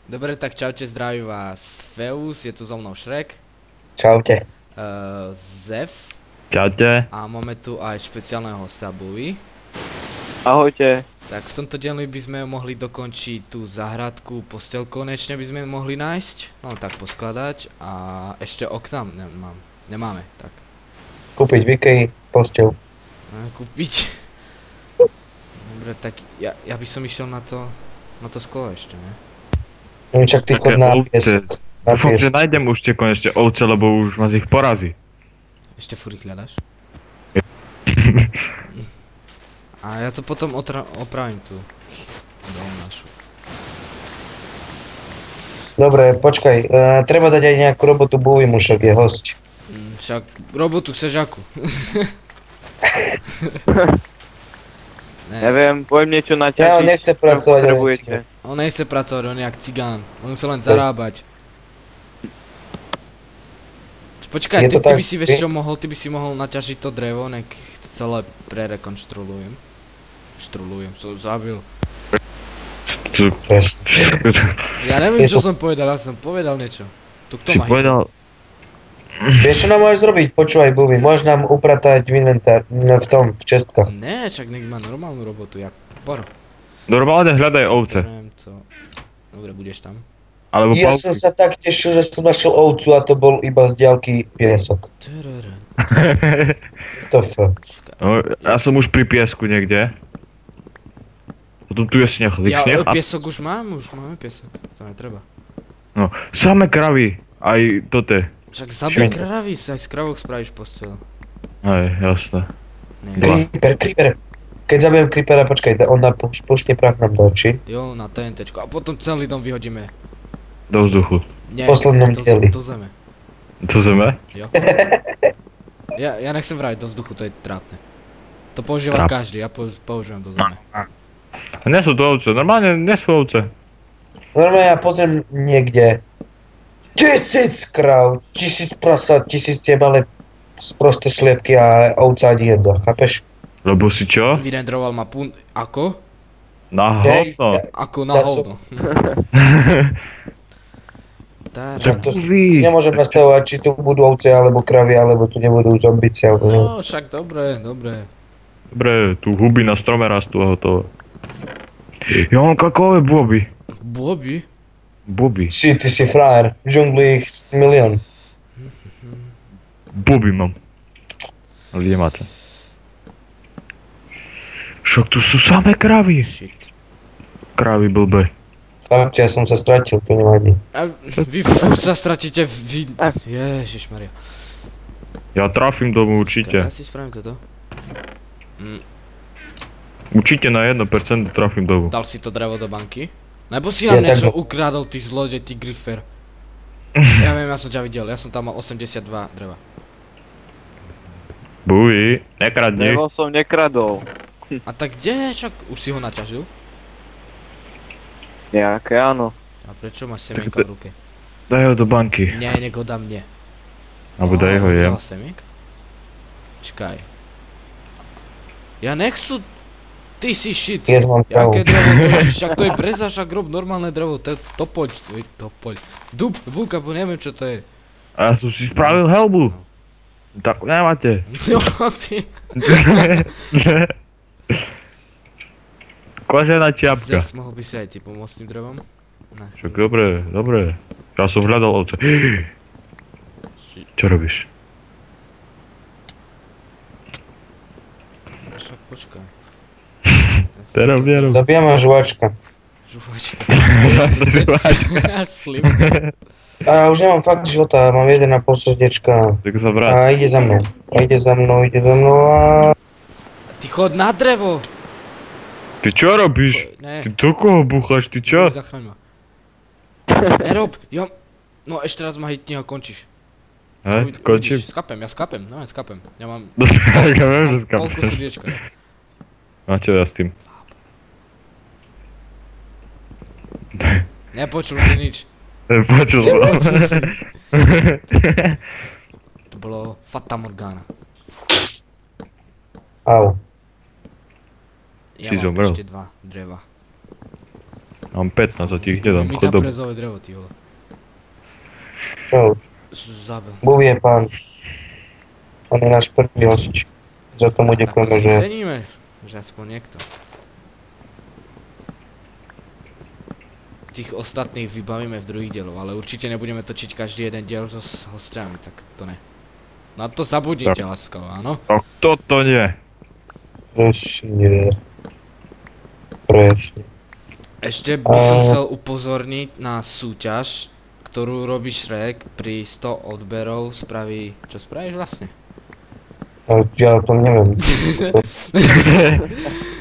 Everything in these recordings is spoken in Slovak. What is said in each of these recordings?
Dobre, tak čaute, zdraví vás Feus, je tu so mnou Shrek, Čaute. Zevs Čaute. a máme tu aj špeciálneho hosta Buvi. Ahojte. Tak v tomto dieli by sme mohli dokončiť tú záhradku, posteľ konečne by sme mohli nájsť, no tak poskladať a ešte okna nemáme, tak. Kúpiť Vikej, posteľ. Kúpiť. Dobre, tak ja by som išiel na to sklo ešte, ne? No čak ty chod na piesok. Na Dúfam, že piesok. nájdem už tie konečne ovce, lebo už ma z ich porazí. Ešte furt ich hľadaš? A ja to potom opravím tu. Dom našu. Dobre, počkaj, treba dať aj nejakú robotu Buvimu, však je hosť. Však robotu chceš akú? Ne, Neviem, poviem niečo na ťa. Ja, on nechce pracovať, ale potrebujete. on nechce pracovať, on je jak cigán. On chce len zarábať. Počkaj, Je to ty by tak, si ty by si mohol naťažiť to drevo, nek celé prerekonštruujem. Som zabil. Presne. Ja neviem, Je čo to- som povedal, ja som povedal niečo. Tu kto Si má povedal, Vieš, čo nám môžeš zrobiť? Počúvaj, Buvi, môžeš nám upratať v inventár, v čestkách. Ne, čak nech má normálnu robotu, jak por. normálne hľadaj ovce. Neviem to. Dobre, budeš tam. Alebo Ja pavky. som sa tak tešil, že som našiel ovcu a to bol iba z diaľky piesok. Tarara. To f. Počkaj. No, ja som už pri piesku niekde. Potom tu je sneh, sneh a... Piesok už máme piesok, to netreba. No, samé kravy, aj toto. Však zabij Čo? kravy, aj z kravok spravíš posteľ. Hej, jasné. Nie. Creeper. Keď zabijem Creepera, počkaj, on nám pušne prach nám do očí. Jo, na TNTčko. A potom celý dom vyhodíme. Do vzduchu. Nie, Poslednom dieli. do zeme. To zeme? Jo. Ja nechcem vrať do vzduchu, to je trápne. To používa Tráp. každý, ja používam do zeme. Nie sú to ovce, normálne nie sú ovce. Normálne ja pozriem niekde. 1000 kráv, 1000 prasat, 1000 tie malé prosté sliepky a ovca ani jedno, chápeš? Lebo si čo? Vyrendroval ma Ako? Na Hej, hovno. Ako na Ja som- hovno. Tá, Však to Buvi. nemôžem nastavovať, či tu budú ovce alebo kravy, alebo tu nebudú zombici, alebo neviem. No, však dobre. Dobre, tu huby na strome rastú a hotovo. Ja mám kakové boby. Bobby? Boby. Ty si frajer, v džungli ich milión. Boby mám. Ale kde máte? Však tu sú samé kravy. Shit. Kravy blbe. Chlapci, ja som sa stratil, to nevadí. A vy furt sa stratíte, Ježišmaria. Ja trafím domu Ja určite. si spravím toto. Určite na 1% trafím domu. Dal si to drevo do banky? Nebo si Ja nám niečo tak- ukradol, ty zlodej, ty griffer. Ja viem, ja som ťa videl, ja som tam mal 82 dreva. Buj, nekradni. Drevo som nekradol. A tak kde? Však už si ho naťažil? Nejaké áno. A prečo máš semienka v ruke? Daj ho do banky. Nie, nech ho dám mne. Alebo daj ho jem. Dal semienka? Čakaj. Ja nechcú... Ty si shit. Ja mám Jaké pravú. drevo točíš? Však to je breza, však rob normálne drevo, to je topoľ. Dub, búka, bo neviem čo to je. A ja som si spravil helbu. Tak nemáte. Jo, ty. Kožená čiapka. Zas mohol by si aj ty pomôcť s tým drevom? Ne. Však dobre. Ja som hľadal ovce. Čo robíš? Však počkaj. Nerob. Zabijam ma žuvačka. Žuvačka. Žuvačka. Slim. A už nemám fakt života, mám 1,5 srdiečka. Tak sa vráť. A ide za mnou a... Ty chod na drevo! Ty čo robíš? Ne. Ty do koho búchaš? Ty čo? Zachraň ma. Nerob, jo. No ešte raz ma hitni a končíš. Hej, končím. Skapem, ja skapem. Ja mám... Tak ja viem, že Polku skápeš. srdiečka. A čo ja s tým? Nepočul si nič. Počul som. Nepočul si. To bolo Fata Morgana. Au. Ja Si mám zomrel. ešte 2 dreva. Mám 15 a ti ich nedám, Mi chod dá do... brezové drevo, ty vole. Čo už? Zabil. Búv je pán. On je náš prvý hosť. Za tomu Tak to ďakujeme, si že... ceníme, že aspoň niekto. Tých ostatných vybavíme v druhých dieloch, ale určite nebudeme točiť každý jeden diel so hostiami, tak to ne. Na to zabudnite, láskavo, áno? Tak toto nie. Presne. Presne. Ešte by som chcel upozorniť na súťaž, ktorú robí Shrek pri 100 odberov spraví... Čo spravíš vlastne? Ale ja o tom neviem.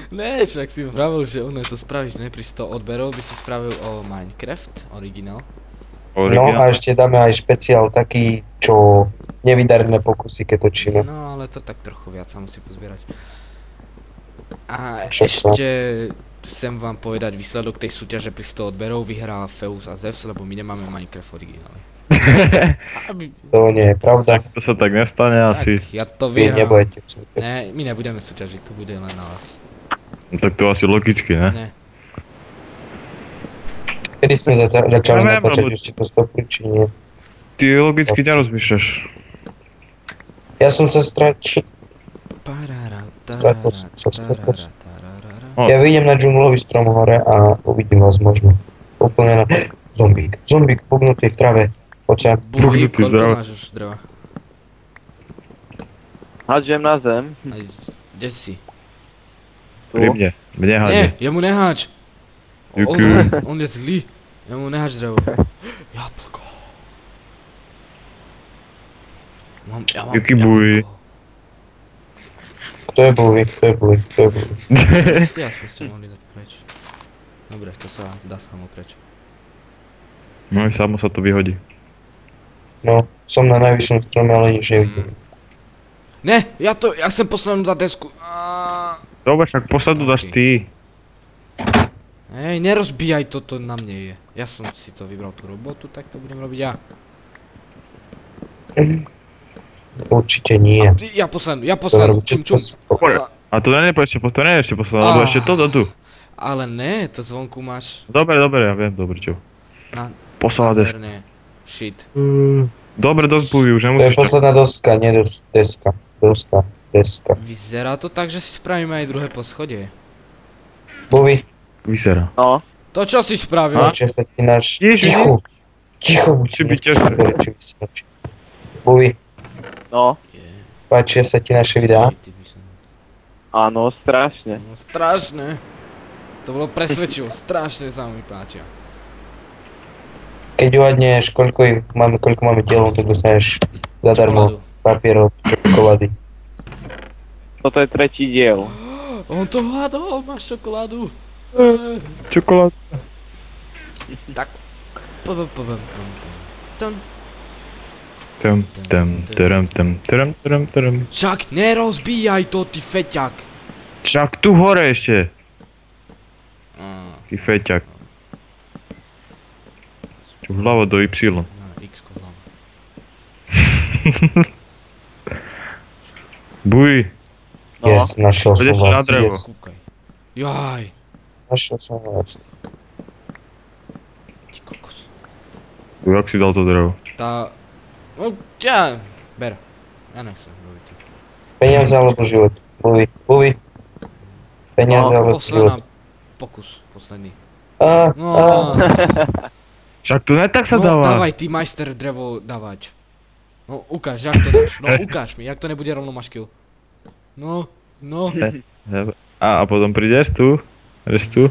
Ne, však si vravil, že ono to spravíš, ne? Pri 100 odberov by si spravil o Minecraft, originál. No a ešte dáme aj špeciál taký, čo nevydarené pokusy, keď točíme. No ale to tak trochu viac sa musí pozbierať. A Však to. ešte chcem vám povedať výsledok tej súťaže pri 100 odberov vyhrá Feus a Zeus, lebo my nemáme Minecraft originály. To nie je pravda. To sa tak nestane asi. Tak, ja to Vy vyhrám. nebudete. Ne, my nebudeme súťažiť, to bude len na vás. No, tak to asi logicky, ne? Ne. Kedy sme začali Neviem, natáčať lebo- ešte to stopy, či nie? Ty logicky nerozmýšľaš. Ja som sa stratil. Parara, Stratil. O. Ja vyjdem na džunglový strom hore a uvidím vás možno. Úplne na... Zombík. Zombík pugnutý v trave. Poď sa. Buhy, Buhnutý koľko dreva. máš už dreva? Hádžem na zem. Aj, kde si? Tu. Pri mne. Mne hádže. Nie, jemu neháč! Ďakujem. On je zlý. Jemu neháč drevo. Jablko. Ja mám Jaký buj? jablko. Kto je búvy? Kto je búvy? Kto je búvy? Ste aspoň ste mohli dať preč. Dobre, to sa dá samo preč. No i samo sa to vyhodí. No, som na najvyššom strome, ale nič nevidím. Ne, ja chcem poslednú dať desku. Dobre, však posadu dáš ty. Hej, nerozbíjaj toto na mne je. Ja som si to vybral tú robotu, tak to budem robiť ja. Určite nie. Ja poslednú, Dobre, čum, čum. Dobre. A to nie je ešte posledná, lebo ešte toto tu. Ale ne, to zvonku máš Dobre, ja viem, dobre čo. na Poslala deska. nádherné shit. Dobre, dosť bují, už To je nemusíš tak... posledná doska, nie deska. Deska. Vyzerá to tak, že si spravíme aj druhé poschodie. Búvy, Vyzerá. No, To čo si spravil? páčia sa ti náš... Ježiš. Ticho! Ticho buď. Musí byť tiež. Búvy, no, páčia sa ti naše videá? áno, strašne. No, strašné. To bolo presvedčivo, strašne sa mi páčia. Keď uvadneš, koľko máme dielov, tak dostaneš zadarmo papierov, čokolády. Toto je tretí diel. On to hľadol, máš čokoládu. Čokolád. Tak. Tam. Však nerozbíjaj to, ty feťak. Však tu hore ešte. Ty feťak. Čo hlava do Y. Na X kolám. Buj. No, Yes, našiel som Poďte na vás. drevo. Yes, Kúkaj. Jaj. našiel som vás. Ty kokos. Jak si dal to drevo? Tá... No, ja... Ber. Ja nechcem robiť to. Peniaze alebo život? Búvy. Peniaze No, alebo život? Pokus, posledný. Á, No, á. Však to ne tak sa no dáva. dávaj, ty majster drevo dávať. No, ukáž, jak to dáš. No, ukáž mi, jak to nebude rovno máš kill. No, no. A potom prídeš tu. Budeš tu.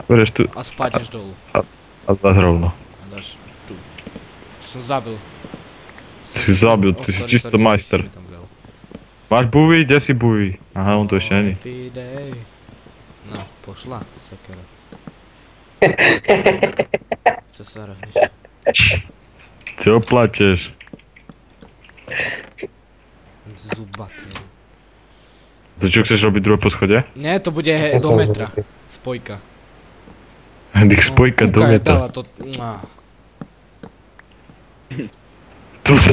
Budeš tu. A spadneš dolu. A dáš rovno. A dáš tu. Som zabil. Si zabil, ty si čisto majster. Máš buví? Kde si buví? Aha, on tu ešte není. Happy day. No, pošla, sekera. Čo sa rohneš? Čo plačeš? Zubatý. To čo chceš robiť druhé poschodie? Nie, to bude Ja do som metra. zvedavý. Spojka. Dých spojka do Kúkaj, metra. dáva to... Tu sa...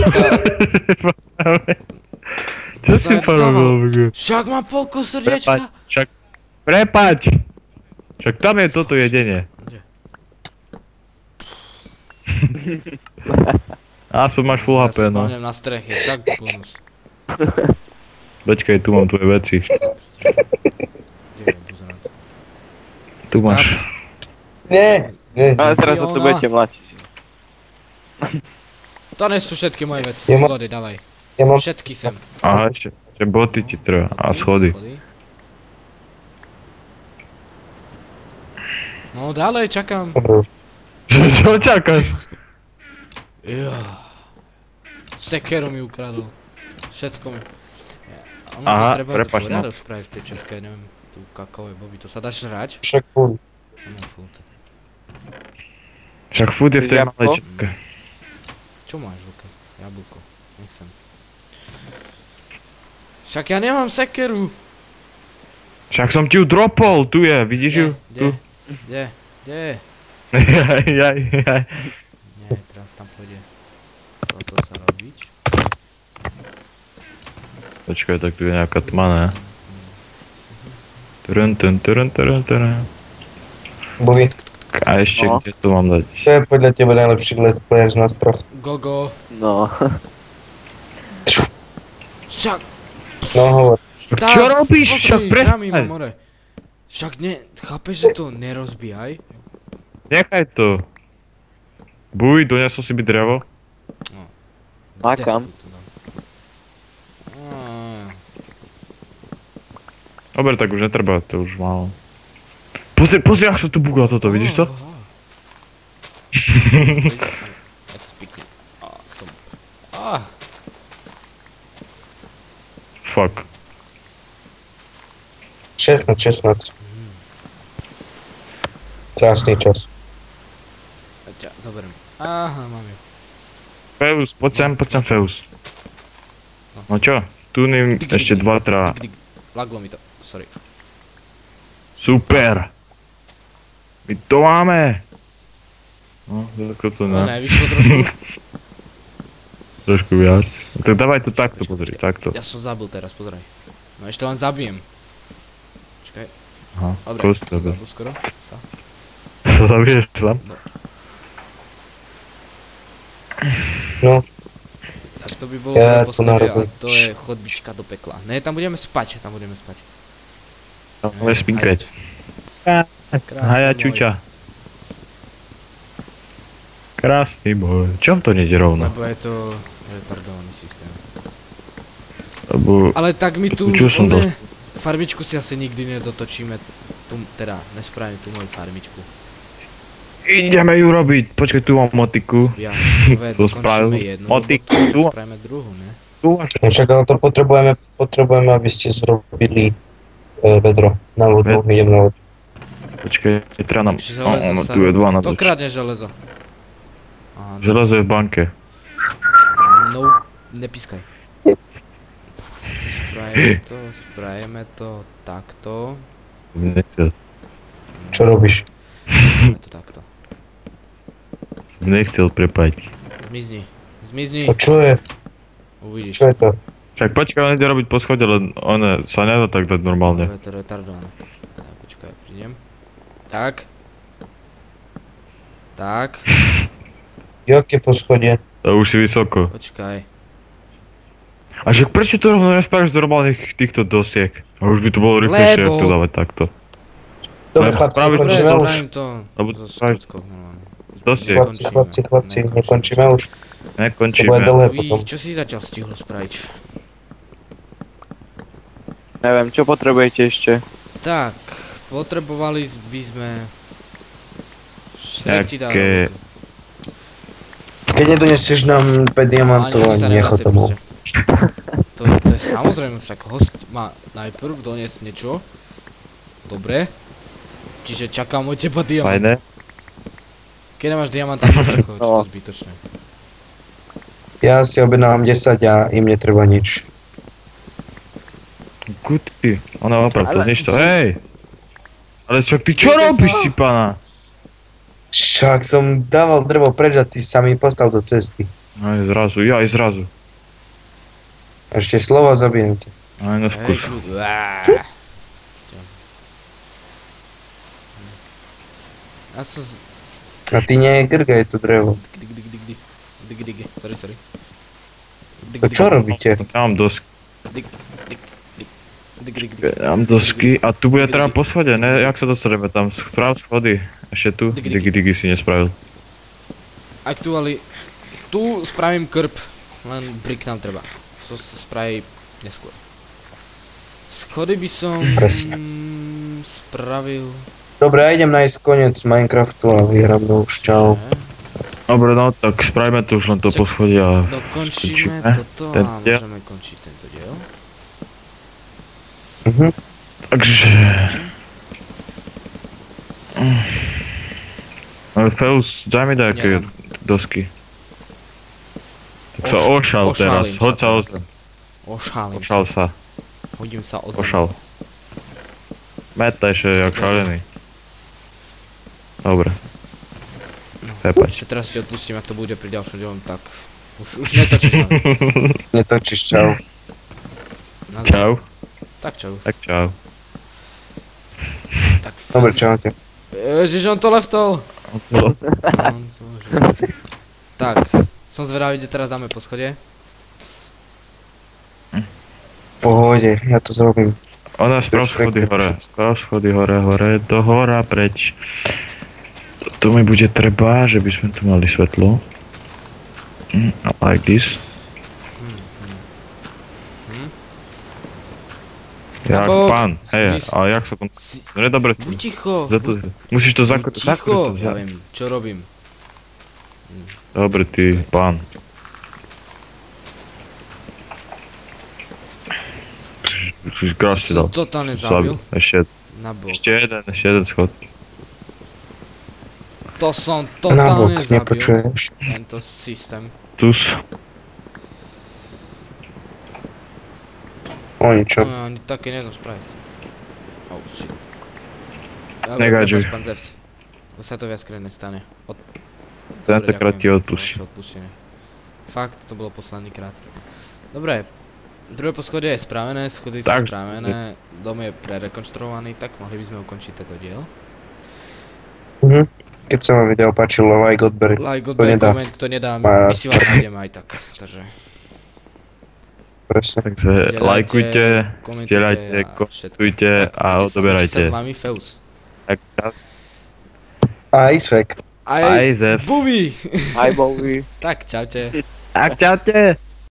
Čo si Dáva- porobil? Však mám polko srdiečka. Však... Prepač! Však tam je toto jedenie. Kde? Aspoň máš full Ja HP, sa no. spomnem na streche, však bonus. Počkaj, tu mám tvoje veci. Kde je buzerant? Tu máš. Nie, nie. Ale teraz to budete mlatiť. To nie sú všetky moje veci, Ja mám- schody, dávaj. Ja mám... Všetky sem. Aha, ešte boty ti treba. A schody. No ďalej, čakám. Dobre už. Čo čakáš? Jo. Sekeru mi ukradol. Všetko mi. Ono Aha, treba prepáč, tu no. poriadok spraviť v tej českej, neviem, tu kakové boby, to sa dá žrať? Však furt. No fú, to. Však food je v tej Jablko? malej čapke. Čo máš v ruke? Jablko, nechcem. Však ja nemám sekeru! Však som ti ju dropol, tu je, vidíš ju? Tu. Kde? Kde? Jaj. Nie, teraz tam pôjde toto sa robiť. Počkaj, tak tu je nejaká tma, ne? Turun. Boli. A ešte, No. kde to mám dať? To je podľa teba najlepší let's players na strach. Gogo! No. Však! No hovor. Čo robíš? Však prestaň! prestaň! More. Však ne, chápeš, že to nerozbíjaj? Nechaj to. Buj, donesol si by drevo. Makám. Desku tu dám. Á, Dobre, tak už netreba, to už málo. Pozri, ak sa tu bugla toto, vidíš to? aha. Ja to spiknem. Á, som... Á, Fuck. 16. Krásny čas. ja ťa zoberiem. Aha, mám ju. Feus, poď sem Feus. No čo? Tu ním ešte dva trá. Dig. Laglo mi to, sorry. Super! My to máme! No, ako to No ne. nevyšlo trošku. Trošku viac. Tak dávaj to takto, pozri, takto. Ja som zabil teraz, pozeraj. No ešte len zabijem. Čakaj, Aha, dobre, kost som tebe. zabil skoro. Sa. Sa zabiješ sám? No, Tak to by bolo Ja to posledné a narobím. to je chodbička do pekla. Ne, tam budeme spať. Ale spinkať. Krásny Haja boj. čuča. Krásny boj. Čom to nejde rovno? Lebo je to retardovaný systém. Lebo... Ale tak my tu, Čo som one, farmičku si asi nikdy nedotočíme. Tu, teda, nespravíme tú moju farmičku. Ideme ju robiť. Počkaj, tu mám motiku. Ja, To spravil. dokončíme jednu, Motik, lebo tu. spravíme druhú, ne? Tu máš. no však ale to potrebujeme, aby ste zrobili vedro. Na vodu, idem na vodu. Počkaj, treba nám... Takže železo No, sa tu je robí. dva na To to. kradne železo. Áno. Železo je v banke. No, nepískaj. Sprajeme to takto. Nechcel. Čo robíš? Sprajeme to takto. Nechcel prepať. Zmizni. A čo je? Uvidíš. Čo je to? Však počkaj, on ide robiť po schode, len on sa nedá tak dať normálne. To je retardované. Tak, počkaj, prídem. Tak. Tak, Jaké poschodie? To už si vysoko. počkaj. A však prečo to rovno nespravíš z normálnych týchto dosiek? A už by to bolo rýchlejšie, Lebo- ak to dávať takto. Dobre Lebo chlapci, práve- nekončíme Dobre, už. spravím to Lebo so spravíš- skruckou normálne. Z dosiek. Chlapci, nekončíme už. To Nekončíme. bude dlhé Uj, potom. čo si zatiaľ stihol spraviť? Neviem, čo potrebujete ešte? Tak, potrebovali by sme... Šrek ti dá Nejaké- robotu. Keď nedonesieš nám 5 diamantov, Ani sa ani nechod nevracaj domov. proste. To je samozrejme, však host má najprv doniesť niečo. Dobre. Čiže čakám od teba diamant. Fajné. Keď nemáš diamant, tak je to No. zbytočné. Ja si objednávam 10 a im netreba nič. Guty. Ona oprav, to Ale- znič to. Hej! Ale však ty čo Viete robíš, sa? si pána? Však som dával drevo preč a ty sa mi postal do cesty. Aj zrazu, ja aj zrazu. A ešte slova zabijem ťa. Aj no Hej, vkus. kľud. Ja som z... A ty negrgaj to drevo. Dig. Sorry. A čo robíte? Ja mám dosky. Dig. Ja mám dosky a tu bude teda po schode, ne? Jak sa dostaneme tam? Správ schody. Ešte tu? Digi si nespravil. Aktuálne... Tu spravím krb, len brick nám treba. To sa spraví neskôr. Schody by som... Presne. Spravil... Dobre, ja idem nájsť koniec Minecraftu a vyhrám do už, čau. Dobre, no tak spravíme to už len to po schode a... Dokončíme skončíme toto ten a diel. môžeme končiť tento diel. Takže... Ale Feus, daj mi nejaké Nemám. dosky. Tak sa ošal teraz, Ošálím ošal sa, Hodím sa o zem. ošal. Metaj še, jak šalený. Dobre. Prepač. Ešte teraz si odpustím, ak to bude pri ďalšom dielom, tak... Už netočíš tam. Netočíš, čau. Na zem. Čau. Tak čau. Tak čau. Tak... Dobre, čaute. Ježiš, on to leftol! Tak, som zvedavý, kde teraz dáme po schode. V pohode, ja to zrobím. Ona sprav schody hore, do hora preč. To mi bude treba, že by sme tu mali svetlo. Like this. Jak Nabok. pán, hej, Ty- ale jak sa to... No dobre, Buď ticho! musíš to Buď ticho! zakryť. Ja viem, čo robím. Dobre, ty pán. Si krásne Som dal. totálne zabil. Ešte Nabok. ešte jeden schod. To som Nabok, totálne zabil. nepočuješ. Tento systém. Tus. O ničom. No, ani také nedám spraviť. Oh shit. Negadžuj. Pán Zeus. To sa to viackrát nestane. Tentokrát ti ďakujem. odpustím. Vaše odpustenie. Fakt, to bolo posledný krát. Dobre. Druhé poschodie je spravené, schody sú Tak. spravené, dom je prerekonštruovaný, tak mohli by sme ukončiť tento diel. Keď sa vám video páčilo, like, odber. Like, To odber, nedá. koment, kto nedá, Má- my si vás nájdeme aj tak, takže Presne. Takže lajkujte, komentujte zdieľajte, a všetko. komentujte Tak, a majte sa odoberajte. s vami Feus. Tak, Aj Shrek. aj Zev. Bubi! Aj Bowie. Tak, čaute. Tak čaute.